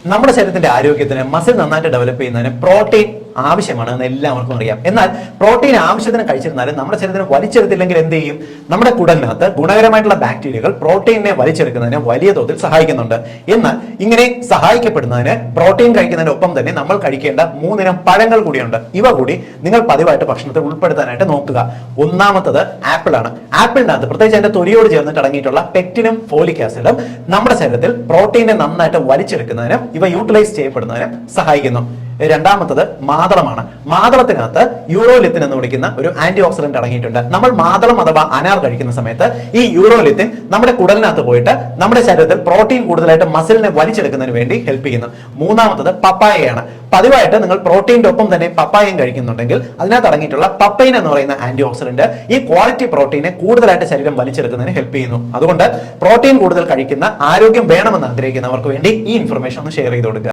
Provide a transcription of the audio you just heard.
നമ്മുടെ ശരീരത്തിന്റെ ആരോഗ്യത്തിന് മസിൽ നന്നായിട്ട് ഡെവലപ്പ് ചെയ്യുന്നതിന് പ്രോട്ടീൻ ആവശ്യമാണ് എന്ന് എല്ലാവർക്കും അറിയാം. എന്നാൽ പ്രോട്ടീൻ ആവശ്യത്തിന് കഴിച്ചിരുന്നാലും നമ്മുടെ ശരീരത്തിന് വലിച്ചെടുത്തില്ലെങ്കിൽ എന്ത് ചെയ്യും? നമ്മുടെ കുടലിനകത്ത് ഗുണകരമായിട്ടുള്ള ബാക്ടീരിയകൾ പ്രോട്ടീനെ വലിച്ചെടുക്കുന്നതിന് വലിയ തോതിൽ സഹായിക്കുന്നുണ്ട്. എന്നാൽ ഇങ്ങനെ സഹായിക്കപ്പെടുന്നതിന് പ്രോട്ടീൻ കഴിക്കുന്നതിനൊപ്പം തന്നെ നമ്മൾ കഴിക്കേണ്ട 3 ഇനം പഴങ്ങൾ കൂടിയുണ്ട്. ഇവ കൂടി നിങ്ങൾ പതിവായിട്ട് ഭക്ഷണത്തിൽ ഉൾപ്പെടുത്താനായിട്ട് നോക്കുക. ഒന്നാമത്തത് ആപ്പിൾ ആണ്. ആപ്പിളിനകത്ത് പ്രത്യേകിച്ച് അതിന്റെ തൊലിയോട് ചേർന്നിട്ട് അടങ്ങിയിട്ടുള്ള പെക്റ്റിനും ഫോലിക് ആസിഡും നമ്മുടെ ശരീരത്തിൽ പ്രോട്ടീനെ നന്നായിട്ട് വലിച്ചെടുക്കുന്നതിനും ഇവ യൂട്ടിലൈസ് ചെയ്യപ്പെടുന്നതിനും സഹായിക്കുന്നു. രണ്ടാമത്തത് മാതളമാണ്. മാതളത്തിനകത്ത് യൂറോലിത്തിൻ എന്ന് വിളിക്കുന്ന ഒരു ആന്റി ഓക്സിഡന്റ് അടങ്ങിയിട്ടുണ്ട്. നമ്മൾ മാതളം അഥവാ അനാർ കഴിക്കുന്ന സമയത്ത് ഈ യൂറോലിത്തിൻ നമ്മുടെ കുടലിനകത്ത് പോയിട്ട് നമ്മുടെ ശരീരത്തിൽ പ്രോട്ടീൻ കൂടുതലായിട്ട് മസിലിനെ വലിച്ചെടുക്കുന്നതിന് വേണ്ടി ഹെൽപ്പ് ചെയ്യുന്നു. മൂന്നാമത്തത് പപ്പായയാണ്. പതിവായിട്ട് നിങ്ങൾ പ്രോട്ടീന്റെ ഒപ്പം തന്നെ പപ്പായയും കഴിക്കുന്നുണ്ടെങ്കിൽ അതിനകത്ത് അടങ്ങിയിട്ടുള്ള പപ്പൈൻ എന്ന് പറയുന്ന ആന്റി ഓക്സിഡന്റ് ഈ ക്വാളിറ്റി പ്രോട്ടീനെ കൂടുതലായിട്ട് ശരീരം വലിച്ചെടുക്കുന്നതിന് ഹെൽപ്പ് ചെയ്യുന്നു. അതുകൊണ്ട് പ്രോട്ടീൻ കൂടുതൽ കഴിക്കുന്ന ആരോഗ്യം വേണമെന്ന് ആഗ്രഹിക്കുന്നവർക്ക് വേണ്ടി ഈ ഇൻഫർമേഷൻ ഒന്ന് ഷെയർ ചെയ്ത് കൊടുക്കുക.